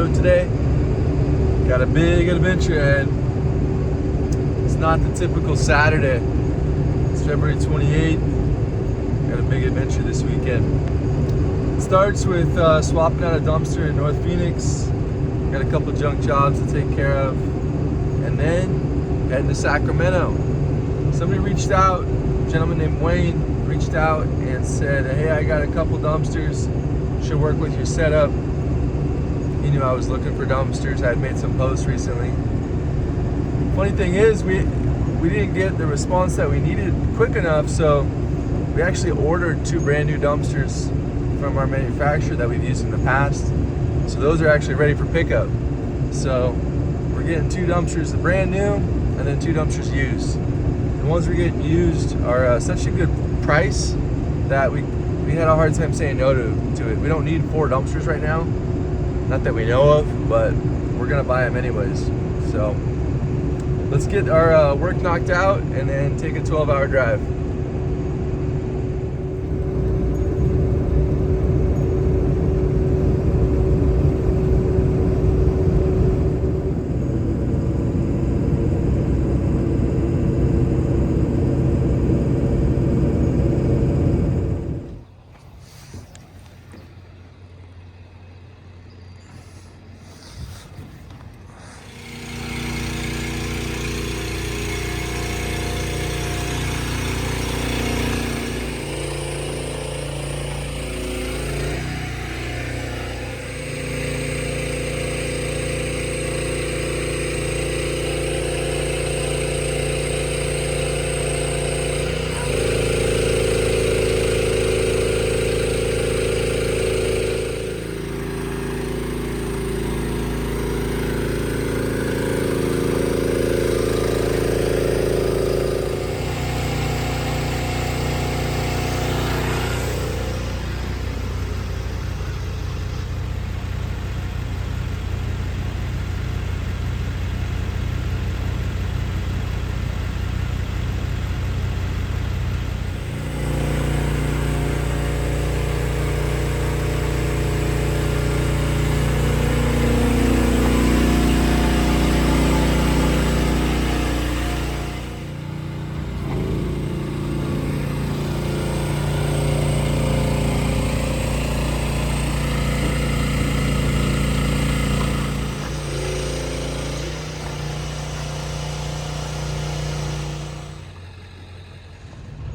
road today. Got a big adventure ahead. It's not the typical Saturday. It's February 28th. Got a big adventure this weekend. It starts with swapping out a dumpster in North Phoenix. Got a couple junk jobs to take care of. And then heading to Sacramento. Somebody reached out, a gentleman named Wayne reached out and said, hey, I got a couple dumpsters. Should work with your setup. He knew I was looking for dumpsters. I had made some posts recently. Funny thing is, we didn't get the response that we needed quick enough, so we actually ordered 2 brand new dumpsters from our manufacturer that we've used in the past. So those are actually ready for pickup. So we're getting 2 dumpsters brand new and then 2 dumpsters used. The ones we're getting used are such a good price that we had a hard time saying no to it. We don't need 4 dumpsters right now. Not that we know of, but we're gonna buy them anyways. So let's get our work knocked out and then take a 12-hour drive.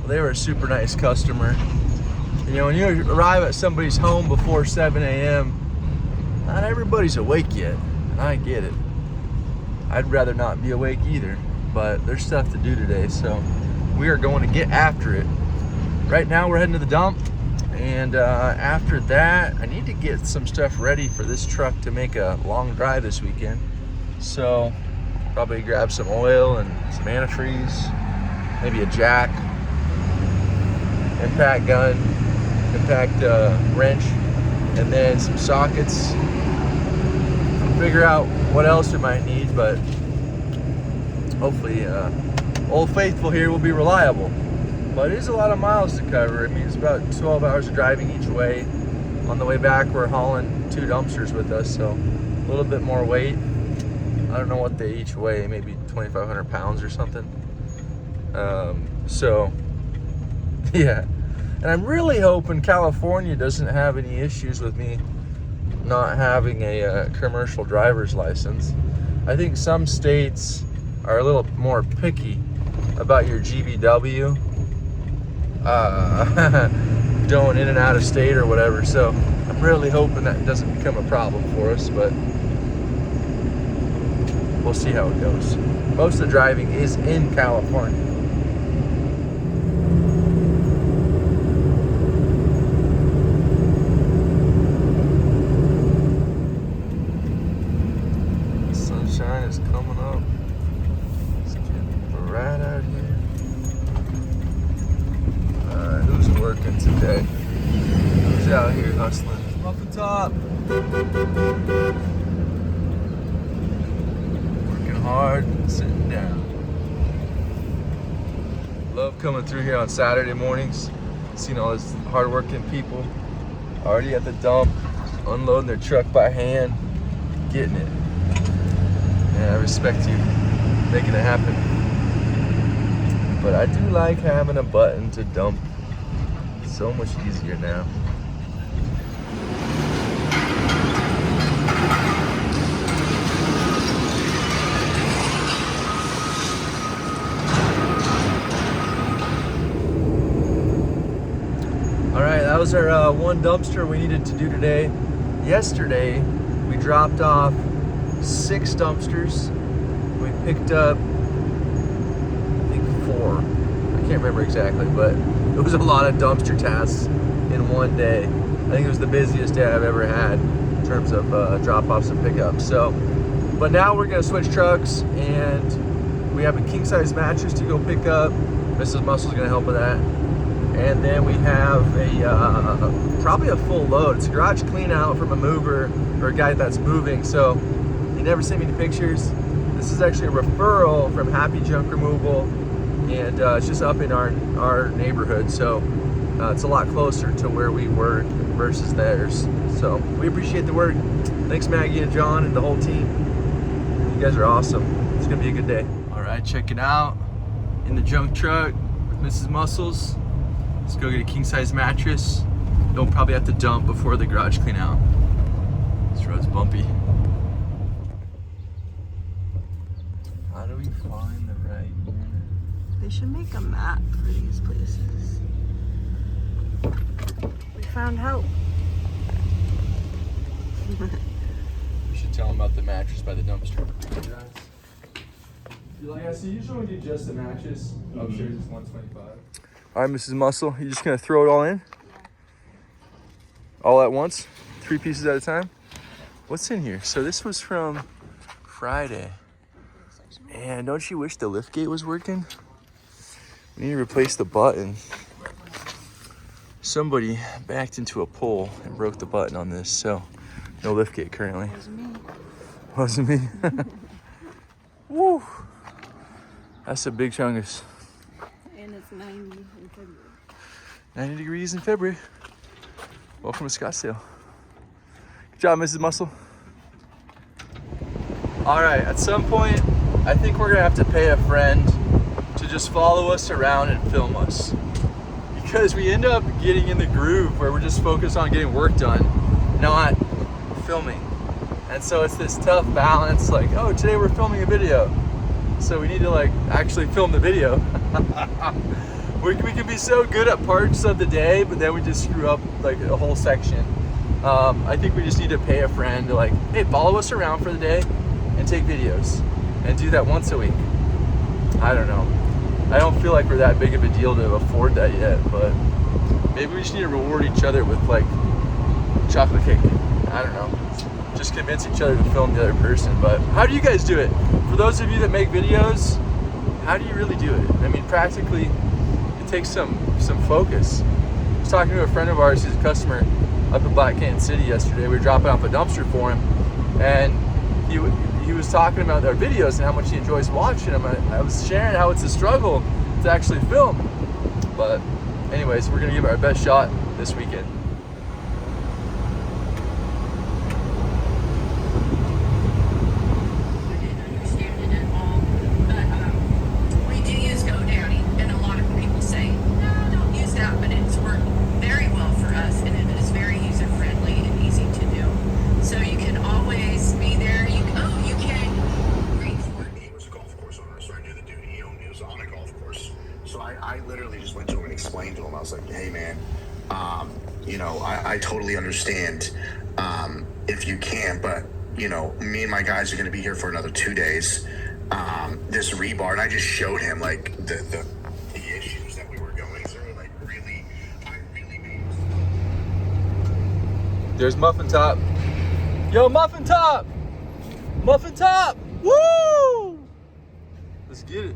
They were a super nice customer. You know, when you arrive at somebody's home before 7 a.m., not everybody's awake yet. I get it. I'd rather not be awake either, but there's stuff to do today, so we are going to get after it. Right now we're heading to the dump, and after that, I need to get some stuff ready for this truck to make a long drive this weekend. So probably grab some oil and some antifreeze, maybe a jack, impact gun, impact wrench, and then some sockets. Figure out what else we might need, but hopefully Old Faithful here will be reliable. But it is a lot of miles to cover. I mean, it's about 12 hours of driving each way. On the way back, we're hauling 2 dumpsters with us, so a little bit more weight. I don't know what they each weigh, maybe 2,500 pounds or something. So yeah, and I'm really hoping California doesn't have any issues with me not having a commercial driver's license. I think some states are a little more picky about your GVW going in and out of state or whatever. So I'm really hoping that doesn't become a problem for us, but we'll see how it goes. Most of the driving is in California. Is coming up. It's getting bright out here. Who's working today? Who's out here hustling? Off the top. Working hard, sitting down. Love coming through here on Saturday mornings, seeing all these hard-working people already at the dump, unloading their truck by hand. getting it. And I respect you making it happen. But I do like having a button to dump. So much easier now. Alright, that was our one dumpster we needed to do today. Yesterday, we dropped off 6 dumpsters. We picked up, I think 4. I can't remember exactly, but it was a lot of dumpster tasks in one day. I think it was the busiest day I've ever had in terms of drop-offs and pickups. So, but now we're gonna switch trucks, and we have a king-size mattress to go pick up. Mrs. Muscle's gonna help with that. And then we have a probably a full load. It's a garage clean out from a mover or a guy that's moving. So he never sent me the pictures. This is actually a referral from Happy Junk Removal, and it's just up in our neighborhood. So it's a lot closer to where we work versus theirs. So we appreciate the work. Thanks Maggie and John and the whole team. You guys are awesome. It's gonna be a good day. All right, check it out. In the junk truck with Mrs. Muscles. Let's go get a king-size mattress. Don't probably have to dump before the garage clean out. This road's bumpy. How do we find the right unit? They should make a map for these places. We found help. We should tell them about the mattress by the dumpster. Yeah, so usually when you do just the mattress, upstairs it's $125. All right, Mrs. Muscle, you just gonna throw it all in? All at once? 3 pieces at a time? What's in here? So this was from Friday. And don't you wish the lift gate was working? We need to replace the button. Somebody backed into a pole and broke the button on this, so no lift gate currently. Wasn't me. Woo! That's a big chungus. And it's 90 in February. 90 degrees in February. Welcome to Scottsdale. Good job, Mrs. Muscle. All right, at some point, I think we're gonna have to pay a friend to just follow us around and film us. Because we end up getting in the groove where we're just focused on getting work done, not filming. And so it's this tough balance, like, oh, today we're filming a video. So we need to like actually film the video. we can be so good at parts of the day, but then we just screw up like a whole section. I think we just need to pay a friend to like, hey, follow us around for the day and take videos and do that once a week. I don't know. I don't feel like we're that big of a deal to afford that yet, but maybe we just need to reward each other with like chocolate cake. I don't know. Just convince each other to film the other person. But how do you guys do it? For those of you that make videos, how do you really do it? I mean, practically, it takes some focus. I was talking to a friend of ours who's a customer up in Black Canyon City yesterday. We were dropping off a dumpster for him, and he was talking about our videos and how much he enjoys watching them. I was sharing how it's a struggle to actually film. But anyways, we're gonna give it our best shot this weekend. I totally understand if you can, but you know, me and my guys are going to be here for another 2 days. This rebar, and I just showed him like the issues that we were going through. Like I really made. There's Muffin Top. Yo, Muffin Top! Muffin Top! Woo! Let's get it.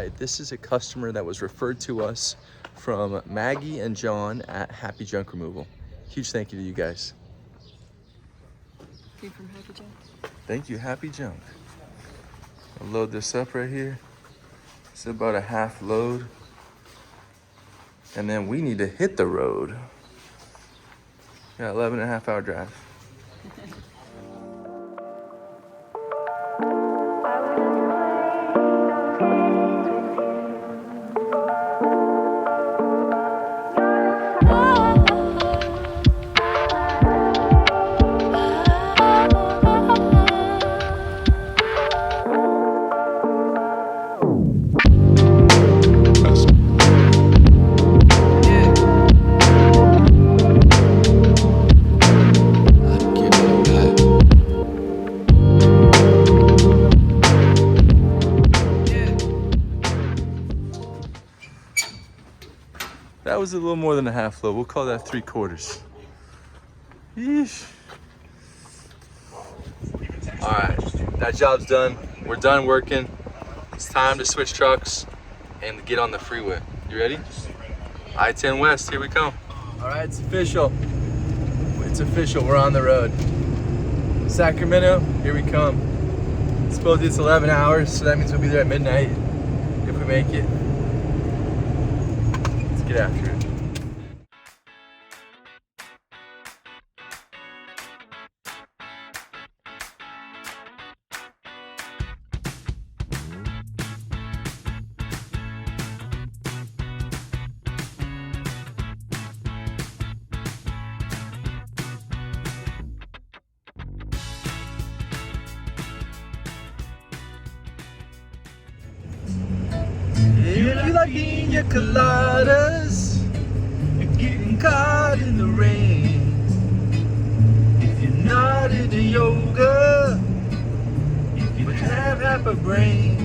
right, this is a customer that was referred to us from Maggie and John at Happy Junk Removal. Huge thank you to you guys. Came from Happy Junk. Thank you, Happy Junk. I'll load this up right here. It's about a half load. And then we need to hit the road. Got 11.5-hour drive. That was a little more than a half load. We'll call that 3/4. Yeesh. All right, that job's done. We're done working. It's time to switch trucks and get on the freeway. You ready? I-10 West, here we come. All right, it's official. It's official, we're on the road. Sacramento, here we come. Supposedly it's 11 hours, so that means we'll be there at midnight if we make it. Let's get after it. If you like pina coladas and getting caught in the rain, if you're not into yoga, if you have half a brain.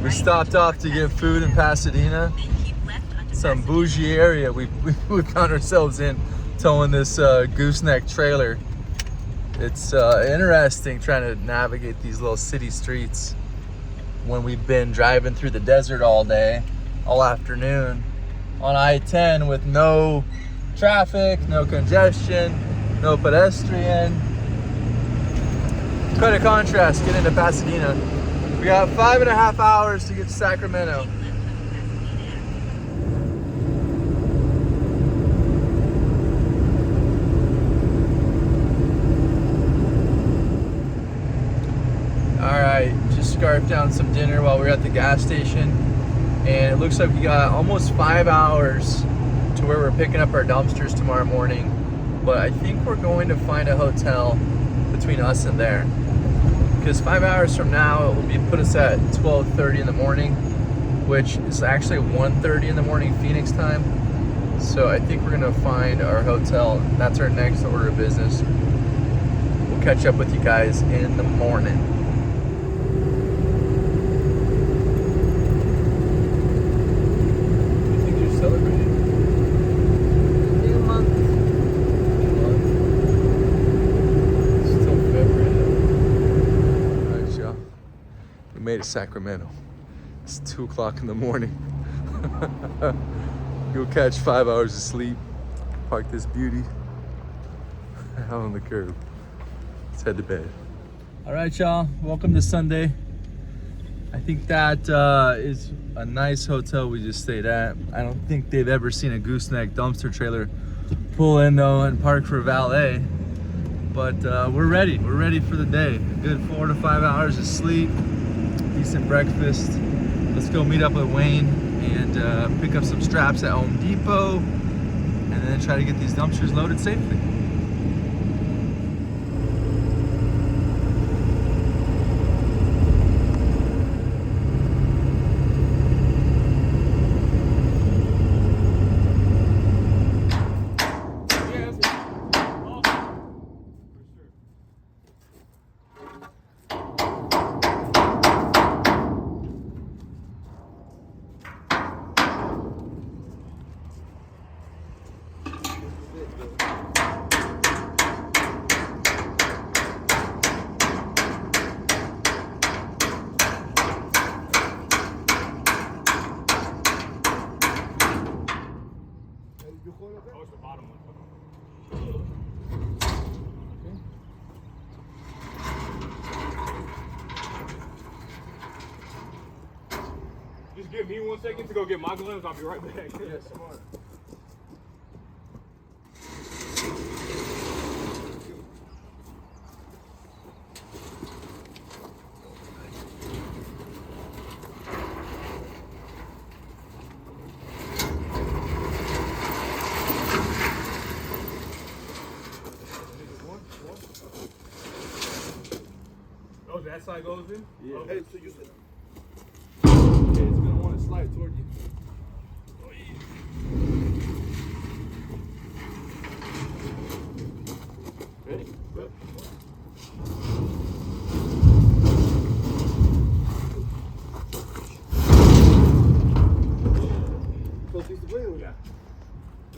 We stopped off to get food in Pasadena. Some bougie area we found ourselves in, towing this gooseneck trailer. It's interesting trying to navigate these little city streets when we've been driving through the desert all day, all afternoon, on I-10 with no traffic, no congestion, no pedestrian. Quite a contrast getting to Pasadena. We got 5.5 hours to get to Sacramento. All right, just scarfed down some dinner while we were at the gas station, and it looks like we got almost 5 hours to where we're picking up our dumpsters tomorrow morning. But I think we're going to find a hotel between us and there, because 5 hours from now it will put us at 12:30 in the morning, which is actually 1:30 in the morning Phoenix time. So I think we're gonna find our hotel. That's our next order of business. We'll catch up with you guys in the morning. What do you think you're celebrating? New month. It's still February though. All right, y'all. We made it to Sacramento. It's 2 o'clock in the morning. You'll catch 5 hours of sleep. Park this beauty out on the curb. Let's head to bed. All right, y'all. Welcome to Sunday. I think that is a nice hotel we just stayed at. I don't think they've ever seen a gooseneck dumpster trailer pull in though and park for valet. But we're ready. We're ready for the day. A good 4 to 5 hours of sleep, decent breakfast. Let's go meet up with Wayne and pick up some straps at Home Depot, and then try to get these dumpsters loaded safely. Oh, it's the bottom one. Just give me 1 second to go get my gloves. I'll be right back. Yes, smart. Oh, that side goes in? Yeah. Okay. Hey, so you said. Okay, it's gonna want to slide toward you. Ready? Good. So piece of wheel. Yeah.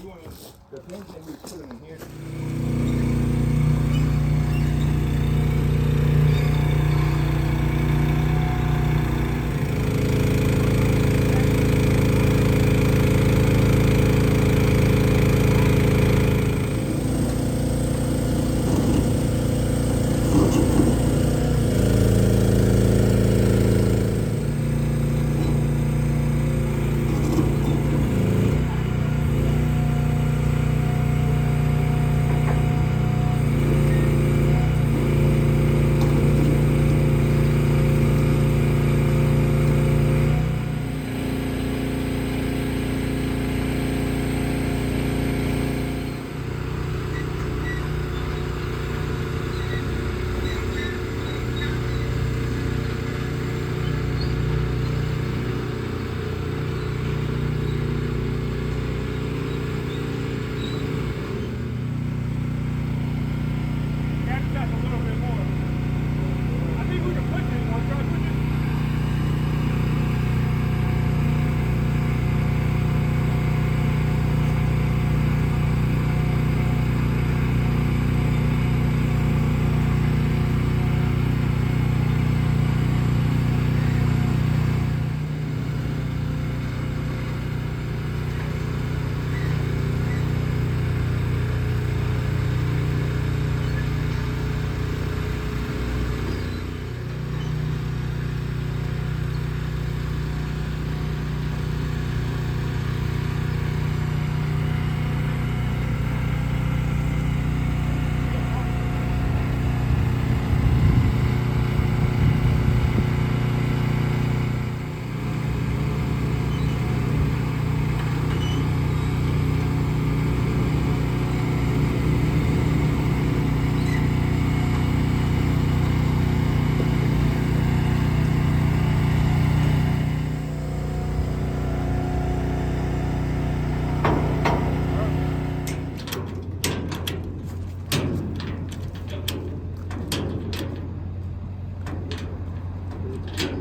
You want the pin thing we put them in here?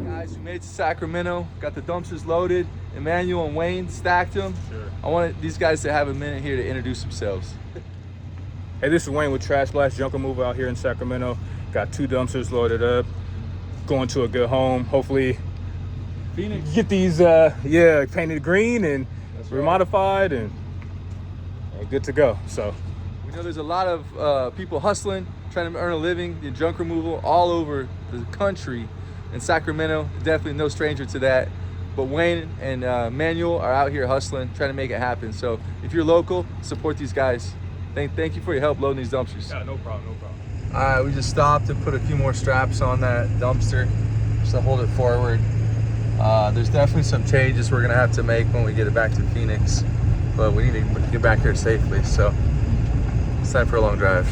Guys, we made it to Sacramento, got the dumpsters loaded. Emmanuel and Wayne stacked them. Sure. I wanted these guys to have a minute here to introduce themselves. Hey, this is Wayne with Trash Blast Junk Removal out here in Sacramento. Got 2 dumpsters loaded up, going to a good home. Hopefully, Phoenix. get these, painted green and remodified and good to go. So, We know there's a lot of people hustling, trying to earn a living in junk removal all over the country. In Sacramento, definitely no stranger to that. But Wayne and Manuel are out here hustling, trying to make it happen. So if you're local, support these guys. Thank you for your help loading these dumpsters. yeah, no problem, no problem. All right, we just stopped and put a few more straps on that dumpster just to hold it forward. There's definitely some changes we're gonna have to make when we get it back to Phoenix, but we need to get back here safely. So it's time for a long drive.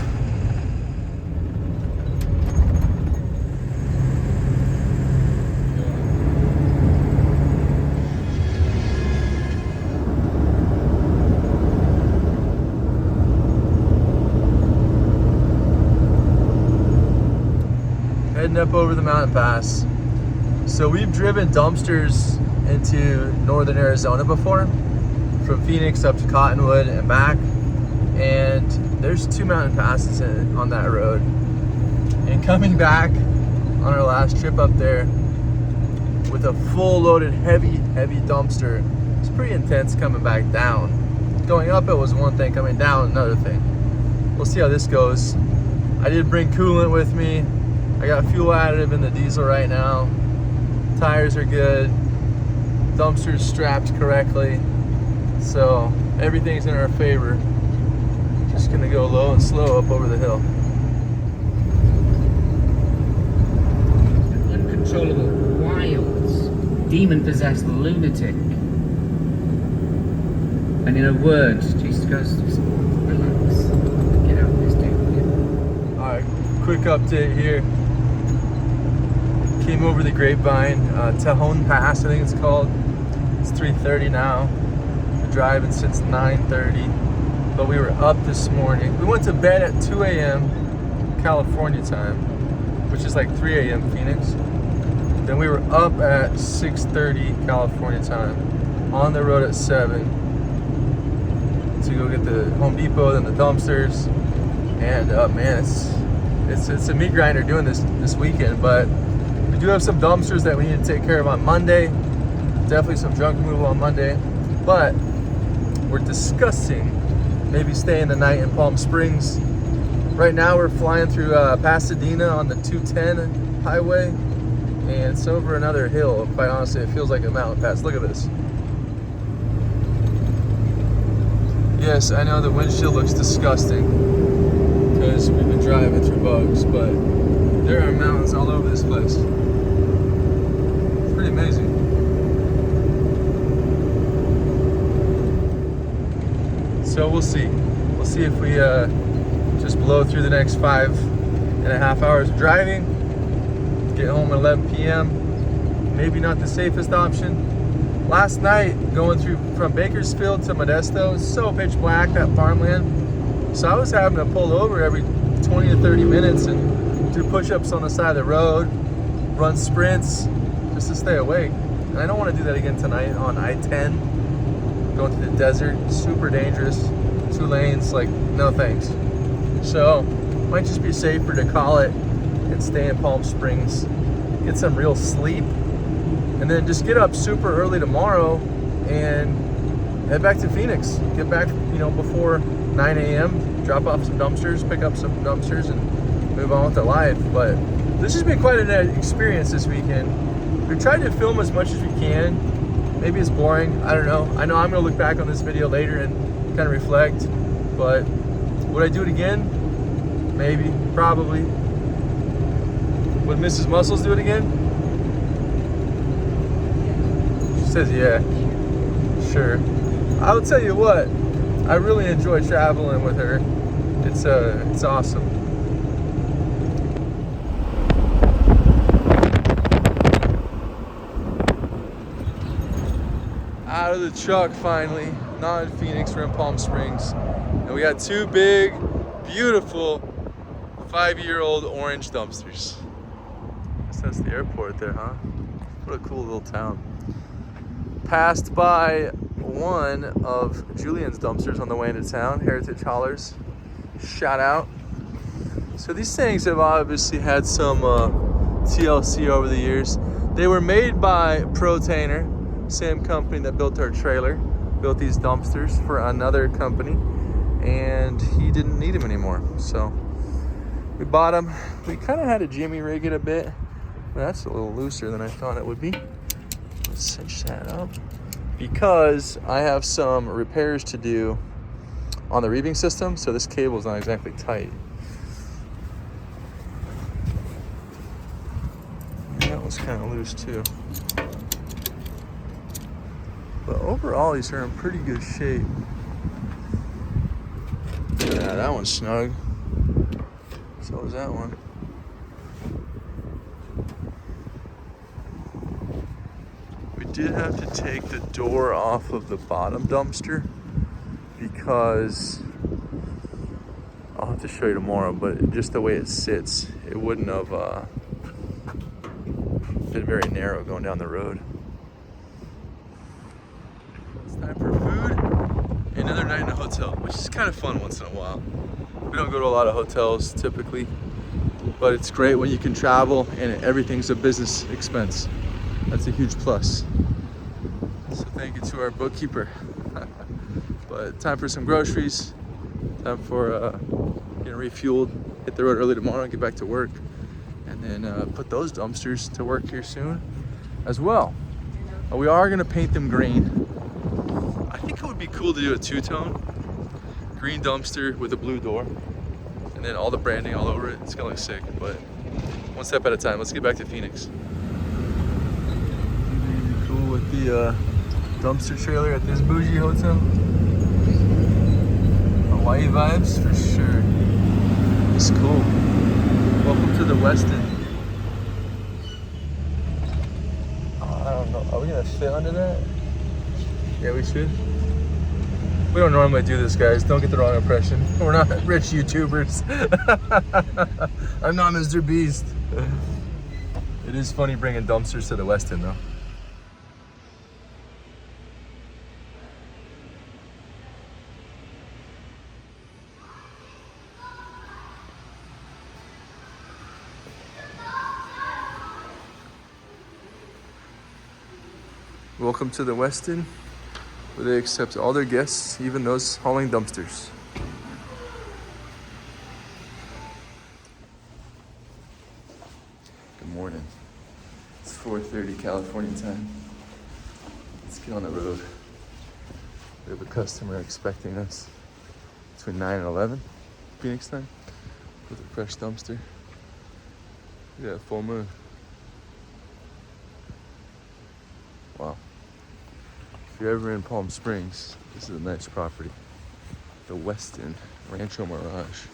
Heading up over the mountain pass. So we've driven dumpsters into northern Arizona before, from Phoenix up to Cottonwood and back, and there's 2 mountain passes on that road. And coming back on our last trip up there with a full loaded heavy dumpster, it's pretty intense coming back down. Going up it was one thing, coming down another thing. We'll see how this goes. I did bring coolant with me. I got fuel additive in the diesel right now. Tires are good. Dumpster's strapped correctly. So everything's in our favor. Just gonna go low and slow up over the hill. Uncontrollable, wild, demon-possessed lunatic. And in a word, Jesus goes, just relax. Get out of this day. Alright, quick update here. Came over the grapevine, Tejon Pass, I think it's called. It's 3:30 now. We're driving since 9:30, but we were up this morning. We went to bed at 2 a.m. California time, which is like 3 a.m. Phoenix. Then we were up at 6:30 California time, on the road at 7 to go get the Home Depot, then the dumpsters, and man, it's a meat grinder doing this weekend, but we do have some dumpsters that we need to take care of on Monday. Definitely some junk removal on Monday, but we're discussing maybe staying the night in Palm Springs. Right now we're flying through Pasadena on the 210 highway, and it's over another hill. Quite honestly, it feels like a mountain pass. Look at this. Yes, I know the windshield looks disgusting because we've been driving through bugs, but there are mountains all over this place. It's pretty amazing. So we'll see. We'll see if we just blow through the next 5.5 hours of driving, get home at 11 p.m. Maybe not the safest option. Last night, going through from Bakersfield to Modesto, it's so pitch black, that farmland. So I was having to pull over every 20 to 30 minutes and do push-ups on the side of the road, run sprints, just to stay awake. And I don't want to do that again tonight on I-10, going through the desert, super dangerous, 2 lanes, like, no thanks. So, might just be safer to call it and stay in Palm Springs, get some real sleep, and then just get up super early tomorrow and head back to Phoenix. Get back, before 9 a.m., drop off some dumpsters, pick up some dumpsters, and move on with their life. But this has been quite an experience this weekend. We tried to film as much as we can. Maybe it's boring, I don't know. I know I'm gonna look back on this video later and kind of reflect, but would I do it again? Maybe, probably. Would Mrs. Muscles do it again? She says yeah, sure. I'll tell you what, I really enjoy traveling with her. It's awesome. Out of the truck finally, not in Phoenix, we're in Palm Springs. And we got 2 big, beautiful 5-year-old orange dumpsters. I guess that's the airport there, huh? What a cool little town. Passed by one of Julian's dumpsters on the way into town, Heritage Haulers. Shout out. So these things have obviously had some TLC over the years. They were made by Protainer, same company that built our trailer, built these dumpsters for another company, and he didn't need them anymore. So we bought them. We kind of had to jimmy rig it a bit. That's a little looser than I thought it would be. Let's cinch that up. Because I have some repairs to do on the reeving system, so this cable is not exactly tight. And that was kind of loose too. But overall, these are in pretty good shape. Yeah, that one's snug. So is that one. We did have to take the door off of the bottom dumpster because I'll have to show you tomorrow, but just the way it sits, it wouldn't have been very narrow going down the road. It's time for food. Another night in a hotel, which is kind of fun once in a while. We don't go to a lot of hotels typically, but it's great when you can travel and everything's a business expense. That's a huge plus. So thank you to our bookkeeper. But But time for some groceries. Time for getting refueled. Hit the road early tomorrow and get back to work. And then put those dumpsters to work here soon as well. We are gonna paint them green. I think it would be cool to do a two-tone. Green dumpster with a blue door. And then all the branding all over it. It's gonna look sick, but one step at a time. Let's get back to Phoenix. Cool with the dumpster trailer at this bougie hotel. Hawaii vibes for sure. It's cool. Welcome to the Westin. Oh, I don't know. Are we gonna fit under that? Yeah, we should. We don't normally do this, guys. Don't get the wrong impression. We're not rich YouTubers. I'm not Mr. Beast. It is funny bringing dumpsters to the Westin, though. Welcome to the Westin, where they accept all their guests, even those hauling dumpsters. Good morning. It's 4:30 California time. Let's get on the road. We have a customer expecting us between 9 and 11 Phoenix time with a fresh dumpster. Look at that full moon. Wow. If you're ever in Palm Springs, this is a nice property. The Westin Rancho Mirage.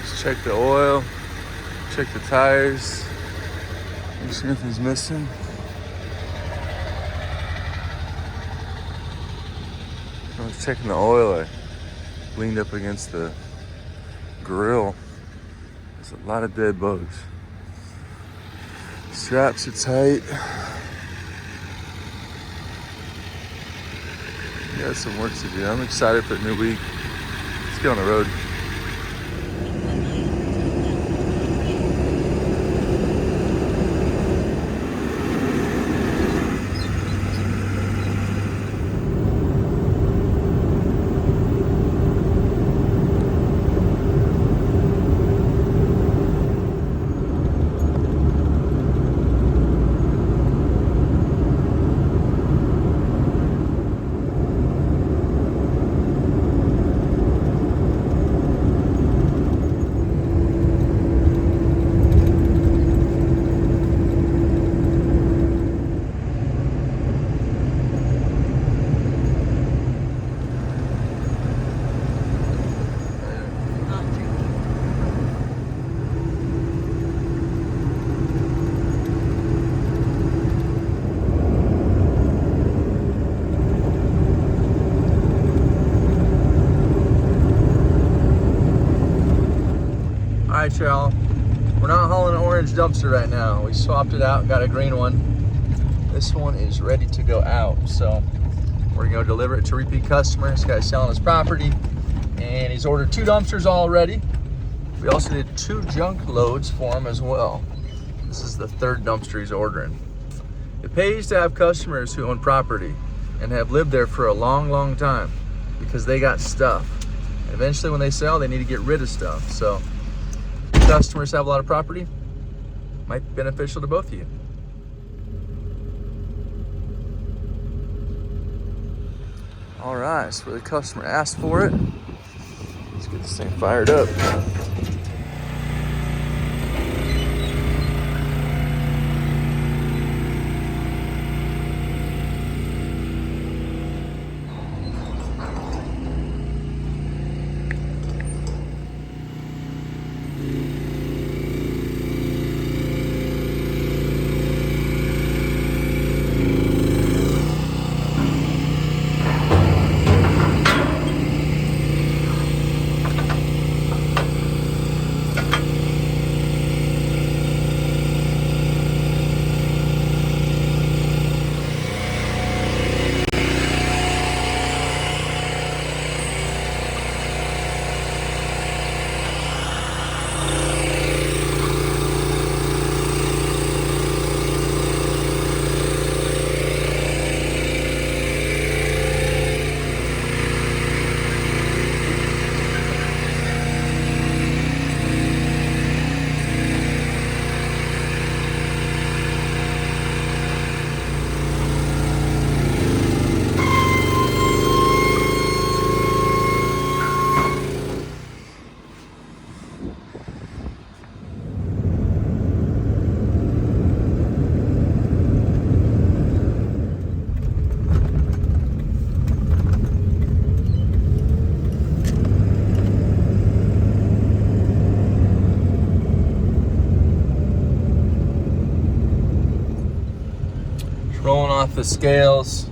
Just check the oil, check the tires, make sure nothing's missing. I was checking the oil. I leaned up against the grill. There's a lot of dead bugs. Straps are tight. Got some work to do. I'm excited for the new week. Let's get on the road. All right, y'all. We're not hauling an orange dumpster right now. We swapped it out and got a green one. This one is ready to go out. So we're gonna deliver it to repeat customer. This guy's selling his property and he's ordered 2 dumpsters already. We also did 2 junk loads for him as well. This is the 3rd dumpster he's ordering. It pays to have customers who own property and have lived there for a long, long time because they got stuff. And eventually when they sell, they need to get rid of stuff. So customers have a lot of property, might be beneficial to both of you. All right, so the customer asked for it. Let's get this thing fired up. off the scales,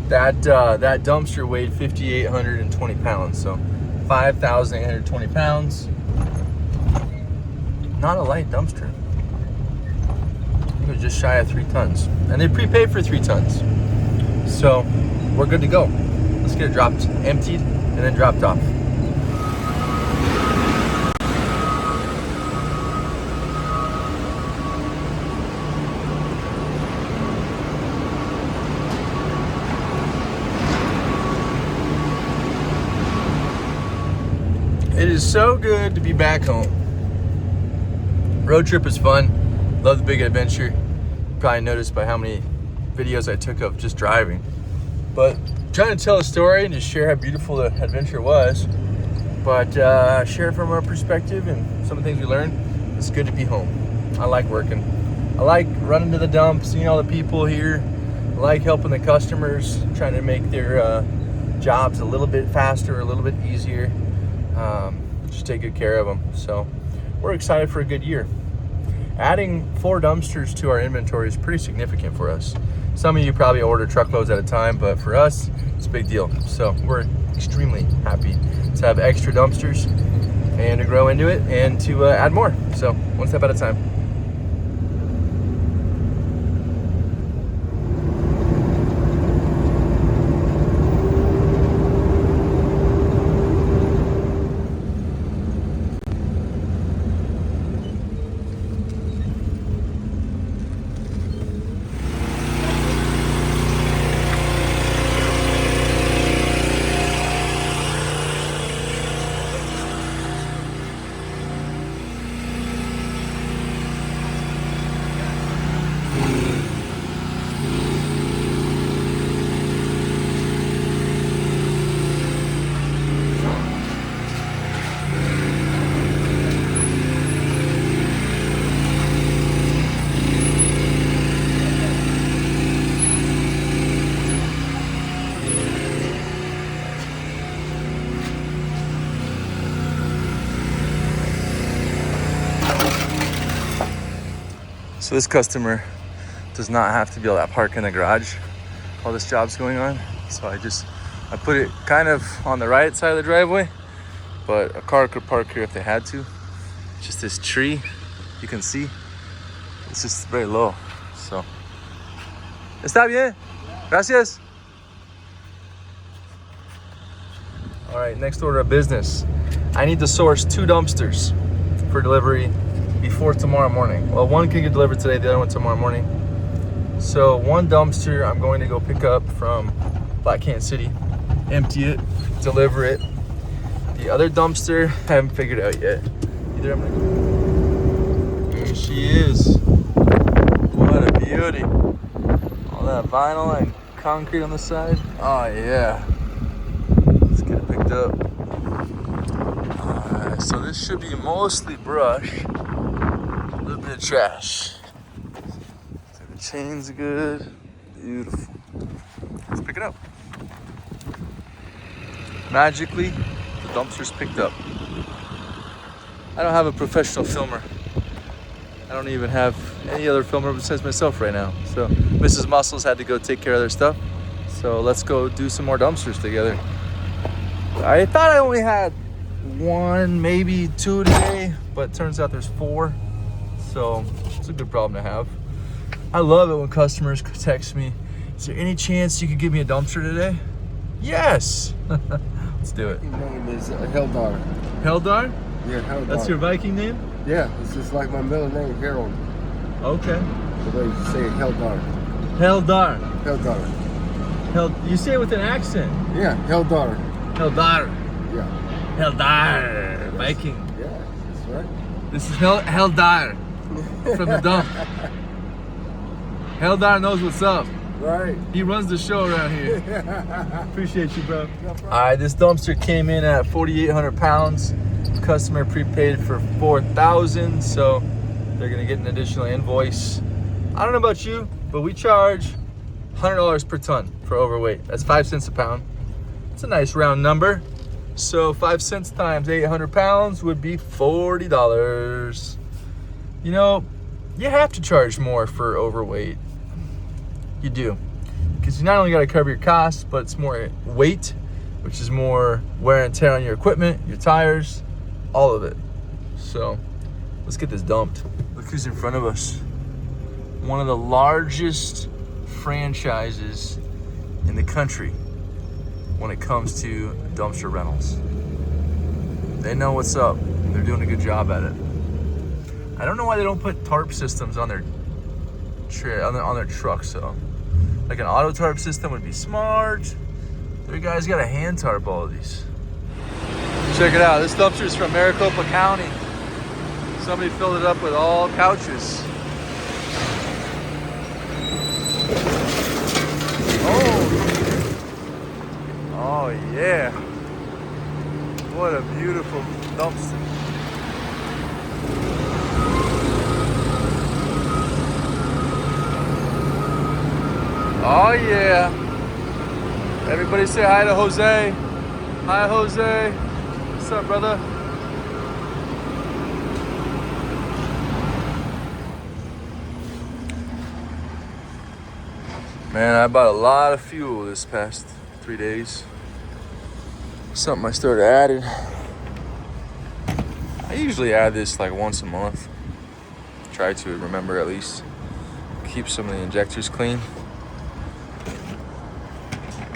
that dumpster weighed 5,820 pounds. So 5,820 pounds. Not a light dumpster. It was just shy of 3 tons. And they prepaid for 3 tons. So we're good to go. Let's get it dropped, emptied, and then dropped off. It is so good to be back home. Road trip was fun. Love the big adventure. You probably noticed by how many videos I took of just driving. But trying to tell a story and just share how beautiful the adventure was. But share from our perspective and some of the things we learned. It's good to be home. I like working. I like running to the dump, seeing all the people here. I like helping the customers, trying to make their jobs a little bit faster, a little bit easier. Just take good care of them. So we're excited for a good year. Adding 4 dumpsters to our inventory is pretty significant for us. Some of you probably order truckloads at a time, but for us, it's a big deal. So we're extremely happy to have extra dumpsters and to grow into it and to add more. So one step at a time. So this customer does not have to be able to park in the garage while this job's going on. So I put it kind of on the right side of the driveway, but a car could park here if they had to. Just this tree, you can see, it's just very low. So, está bien, gracias. All right, next order of business. I need to source 2 dumpsters for delivery before tomorrow morning. Well, one can get delivered today, the other one tomorrow morning. So 1 dumpster I'm going to go pick up from Black Can City, empty it, deliver it. The other dumpster, I haven't figured out yet. Either I'm gonna... There she is. What a beauty. All that vinyl and concrete on the side. Oh yeah. Let's get it picked up. Alright, so this should be mostly brush. A little bit of trash. So the chain's good. Beautiful. Let's pick it up. Magically, the dumpster's picked up. I don't have a professional filmer. I don't even have any other filmer besides myself right now. So Mrs. Muscles had to go take care of their stuff. So let's go do some more dumpsters together. I thought I only had 1, maybe 2 today, but it turns out there's 4. So it's a good problem to have. I love it when customers text me, is there any chance you could give me a dumpster today? Yes. Let's do it. His name is Heldar. Heldar? Yeah, Heldar. That's your Viking name? Yeah, it's just like my middle name, Harold. Okay. The way you say Heldar. Heldar. Heldar. You say it with an accent. Yeah, Heldar. Heldar. Yeah. Heldar. Viking. Yeah, that's right. This is Heldar from the dump. Heldar knows what's up. Right. He runs the show around here. Appreciate you, bro. No problem. All right, this dumpster came in at 4,800 pounds. Customer prepaid for 4,000, so they're gonna get an additional invoice. I don't know about you, but we charge $100 per ton for overweight. That's 5 cents a pound. It's a nice round number. So 5 cents times 800 pounds would be $40. You know, you have to charge more for overweight. You do. because you not only got to cover your costs, but it's more weight, which is more wear and tear on your equipment, your tires, all of it. So let's get this dumped. Look who's in front of us. One of the largest franchises in the country when it comes to dumpster rentals. They know what's up. They're doing a good job at it. I don't know why they don't put tarp systems on their on their trucks though. Like an auto tarp system would be smart. Their guys got a hand tarp all of these. Check it out. This dumpster is from Maricopa County. Somebody filled it up with all couches. Oh yeah. What a beautiful dumpster. Oh yeah. Everybody say hi to Jose. Hi Jose. What's up, brother? Man, I bought a lot of fuel this past 3 days. Something I started adding. I usually add this like once a month. Try to remember at least. Keep some of the injectors clean.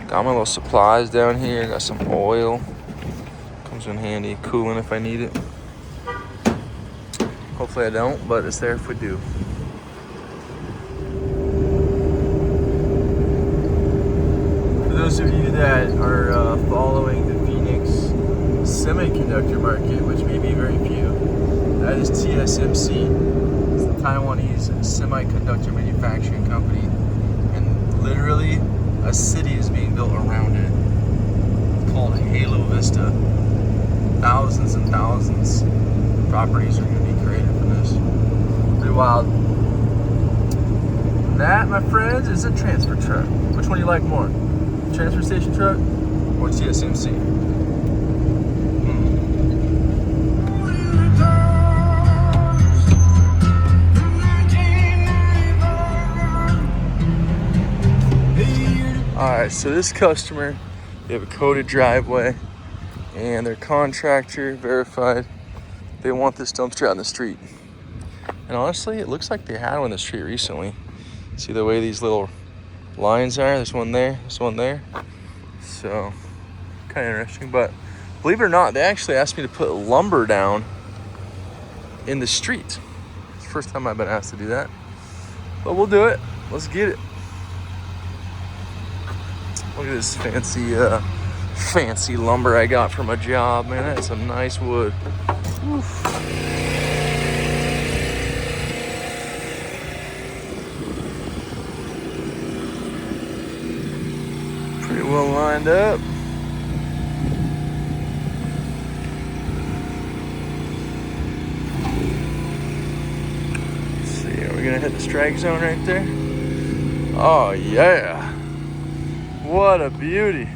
Got my little supplies down here. Got some oil. Comes in handy. Coolant if I need it. Hopefully I don't, but it's there if we do. For those of you that are following the Phoenix semiconductor market, which may be very few, that is TSMC. It's the Taiwanese semiconductor manufacturing company. And literally, a city is being built around it. It's called Halo Vista. Thousands and thousands of properties are going to be created from this. Pretty wild. That, my friends, is a transfer truck. Which one do you like more? Transfer station truck or TSMC? Alright, so this customer, they have a coded driveway and their contractor verified they want this dumpster out in the street. And honestly, it looks like they had one in the street recently. See the way these little lines are? There's one there, there's one there. So, kind of interesting. But believe it or not, they actually asked me to put lumber down in the street. It's the first time I've been asked to do that. But we'll do it. Let's get it. Look at this fancy lumber I got for my job, man. That's some nice wood. Oof. Pretty well lined up. Let's see, are we gonna hit the strike zone right there? Oh yeah. What a beauty.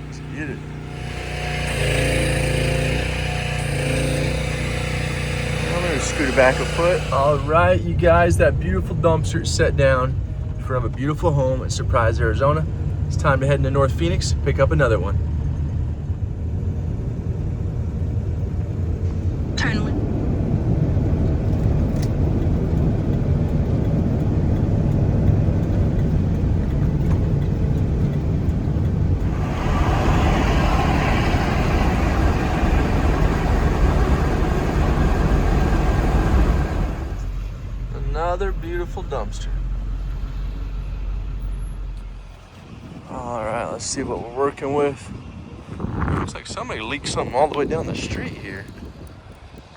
Let's get it. I'm gonna scoot it back a foot. All right, you guys, that beautiful dumpster is set down in front of a beautiful home in Surprise, Arizona. It's time to head into North Phoenix, pick up another one. Turn left. Another beautiful dumpster. All right, let's see what we're working with. Looks like somebody leaked something all the way down the street here.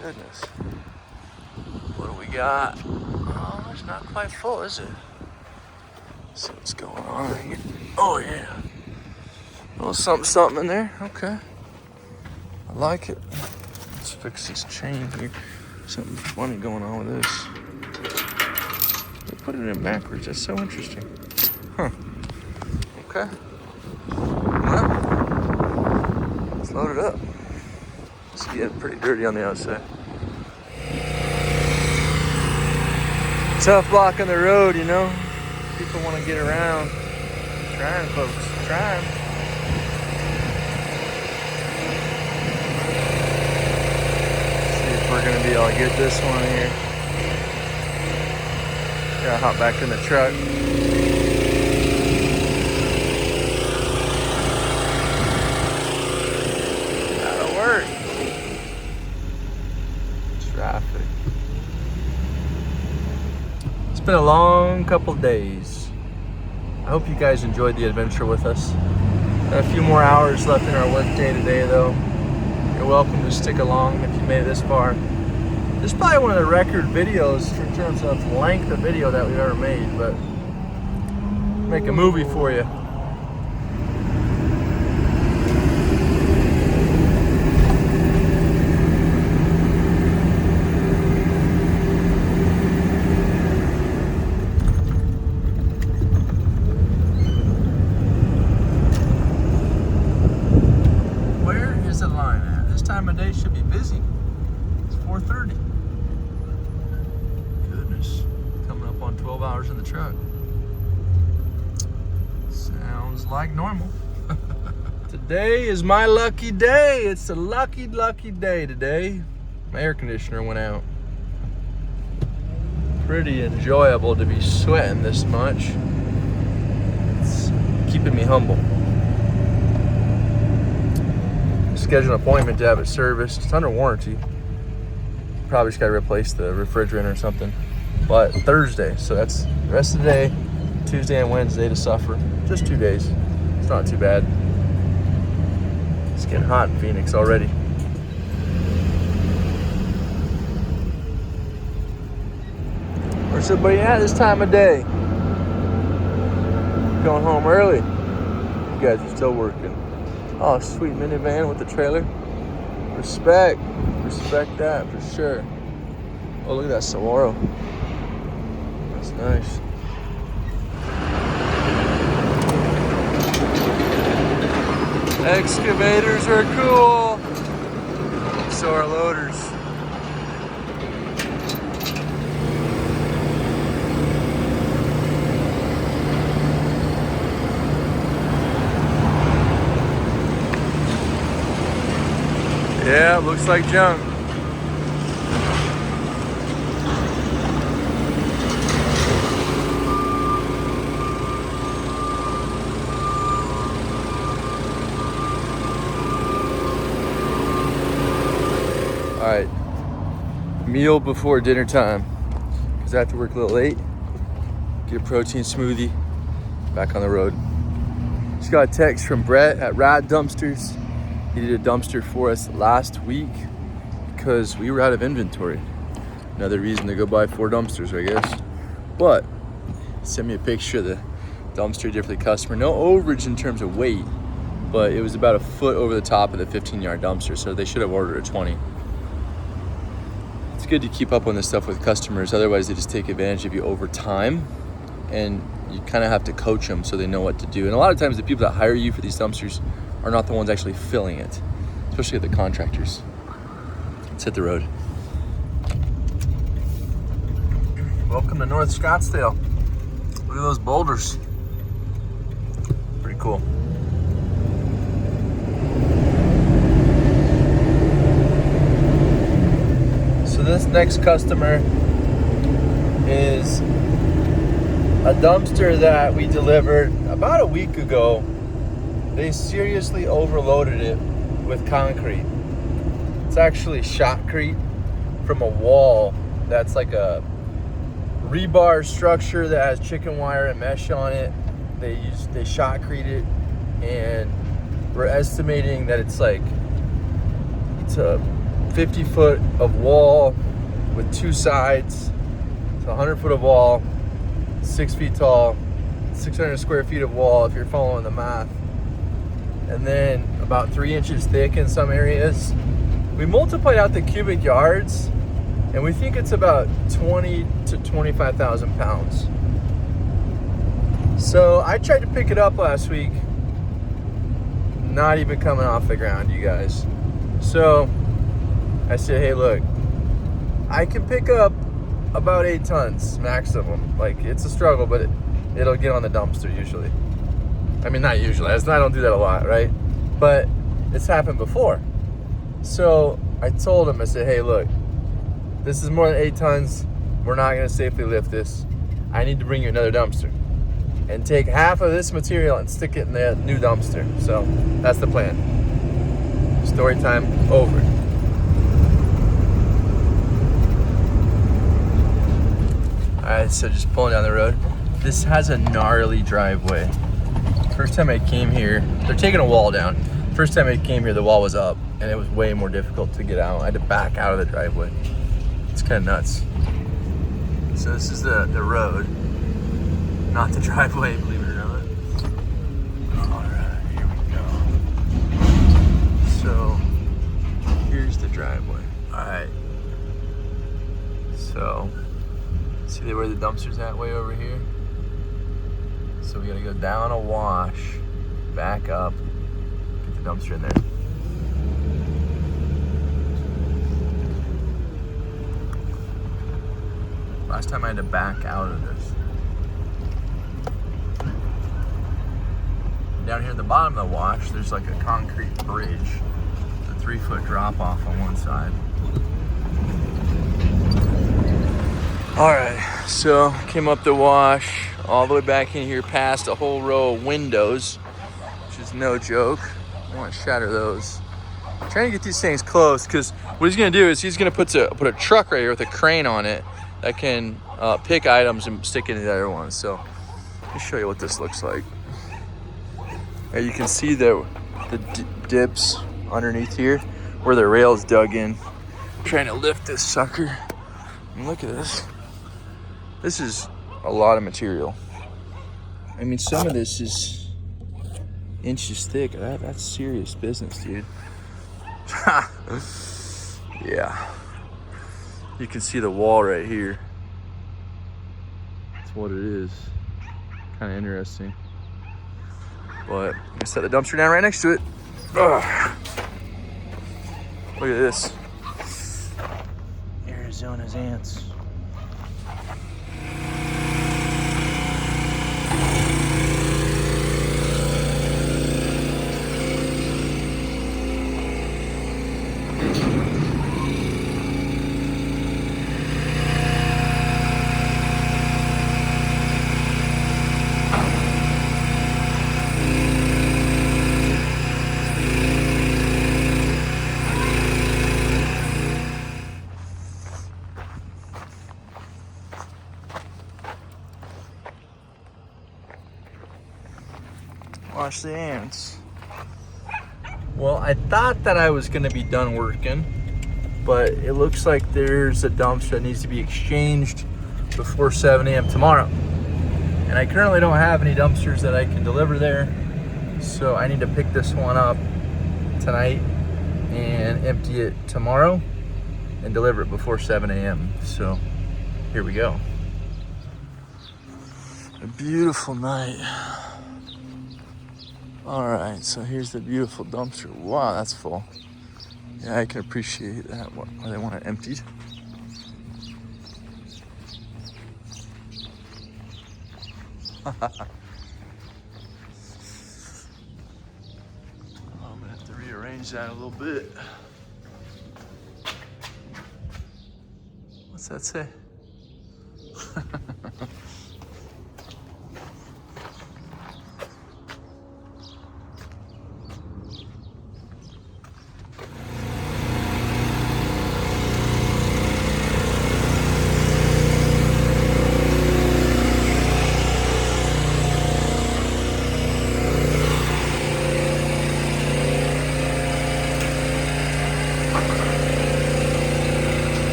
Goodness. What do we got? Oh, it's not quite full, is it? Let's see what's going on here. Oh yeah. A little something in there. Okay. I like it. Let's fix this chain here. Something funny going on with this. They put it in backwards. That's so interesting. Huh. Okay. Well, let's load it up. It's getting pretty dirty on the outside. Tough blocking the road, you know. People want to get around. Trying, folks. Trying. See if we're gonna be able to get this one here. Gotta hop back in the truck. That'll work. Traffic. It's been a long couple days. I hope you guys enjoyed the adventure with us. Got a few more hours left in our work day today though. You're welcome to stick along if you made it this far. This is probably one of the record videos in terms of length of video that we've ever made, but make a movie for you. Where is the line at? This time of day should be busy. It's 4:30. Goodness, coming up on 12 hours in the truck. Sounds like normal. Today is my lucky day. It's a lucky day today. My air conditioner went out. Pretty enjoyable to be sweating this much. It's keeping me humble. Scheduled an appointment to have it serviced. It's under warranty. Probably just gotta replace the refrigerant or something. But Thursday, so that's the rest of the day, Tuesday and Wednesday to suffer. Just 2 days. It's not too bad. It's getting hot in Phoenix already. Where's everybody at this time of day? Going home early. You guys are still working. Oh, sweet minivan with the trailer. Respect that for sure. Oh, look at that Saguaro. That's nice. Excavators are cool. So are loaders. Yeah, looks like junk. All right, meal before dinner time, because I have to work a little late. Get a protein smoothie, back on the road. Just got a text from Brett at Rad Dumpsters. He did a dumpster for us last week because we were out of inventory. Another reason to go buy 4 dumpsters, I guess. But sent me a picture of the dumpster did for the customer. No overage in terms of weight, but it was about a foot over the top of the 15-yard dumpster, so they should have ordered a 20. It's good to keep up on this stuff with customers, otherwise they just take advantage of you over time, and you kind of have to coach them so they know what to do. And a lot of times the people that hire you for these dumpsters are not the ones actually filling it, especially the contractors. Let's hit the road. Welcome to North Scottsdale. Look at those boulders. Pretty cool. So this next customer is a dumpster that we delivered about a week ago. They seriously overloaded it with concrete. It's actually shotcrete from a wall that's like a rebar structure that has chicken wire and mesh on it. They shotcrete it, and we're estimating that it's a 50 foot of wall with 2 sides. It's 100 foot of wall, 6 feet tall, 600 square feet of wall if you're following the math. And then about 3 inches thick in some areas. We multiplied out the cubic yards, and we think it's about 20 to 25,000 pounds. So I tried to pick it up last week, not even coming off the ground, you guys. So I said, hey, look, I can pick up about 8 tons maximum. Like, it's a struggle, but it'll get on the dumpster usually. I mean, not usually. I don't do that a lot, right? But it's happened before. So I told him, I said, hey, look, this is more than 8 tons. We're not going to safely lift this. I need to bring you another dumpster and take half of this material and stick it in the new dumpster. So that's the plan. Story time over. All right, so just pulling down the road. This has a gnarly driveway. First time I came here, they're taking a wall down. First time I came here, the wall was up and it was way more difficult to get out. I had to back out of the driveway. It's kind of nuts. So this is the road, not the driveway, believe it or not. All right, here we go. So here's the driveway. All right. So see where the dumpster's at, way over here? So we gotta go down a wash, back up, get the dumpster in there. Last time I had to back out of this. Down here at the bottom of the wash, there's like a concrete bridge. It's a 3-foot drop off on one side. All right, so came up the wash, all the way back in here past a whole row of windows, which is no joke. I want to shatter those. I'm trying to get these things close because what he's gonna do is he's gonna put a truck right here with a crane on it that can pick items and stick into the other ones. So let me show you what this looks like. And you can see the dips underneath here where the rails dug in. I'm trying to lift this sucker. And look at this. This is a lot of material. I mean, some of this is inches thick. That's serious business, dude. Yeah. You can see the wall right here. That's what it is. Kind of interesting. But I set the dumpster down right next to it. Ugh. Look at this. Arizona's ants. Watch the ants. Well, I thought that I was gonna be done working, but it looks like there's a dumpster that needs to be exchanged before 7 a.m. tomorrow. And I currently don't have any dumpsters that I can deliver there. So I need to pick this one up tonight and empty it tomorrow and deliver it before 7 a.m. So here we go. A beautiful night. All right, so here's the beautiful dumpster. Wow, that's full. Yeah, I can appreciate that. Why they want it emptied. I'm gonna have to rearrange that a little bit. What's that say?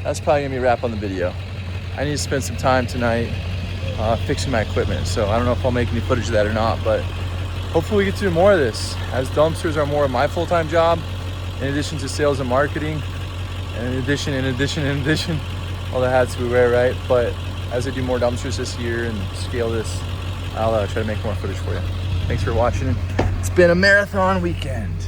That's probably gonna be a wrap on the video. I need to spend some time tonight fixing my equipment. So I don't know if I'll make any footage of that or not, but hopefully we get to do more of this. As dumpsters are more of my full-time job, in addition to sales and marketing, and in addition, all the hats we wear, right? But as I do more dumpsters this year and scale this, I'll try to make more footage for you. Thanks for watching. It's been a marathon weekend.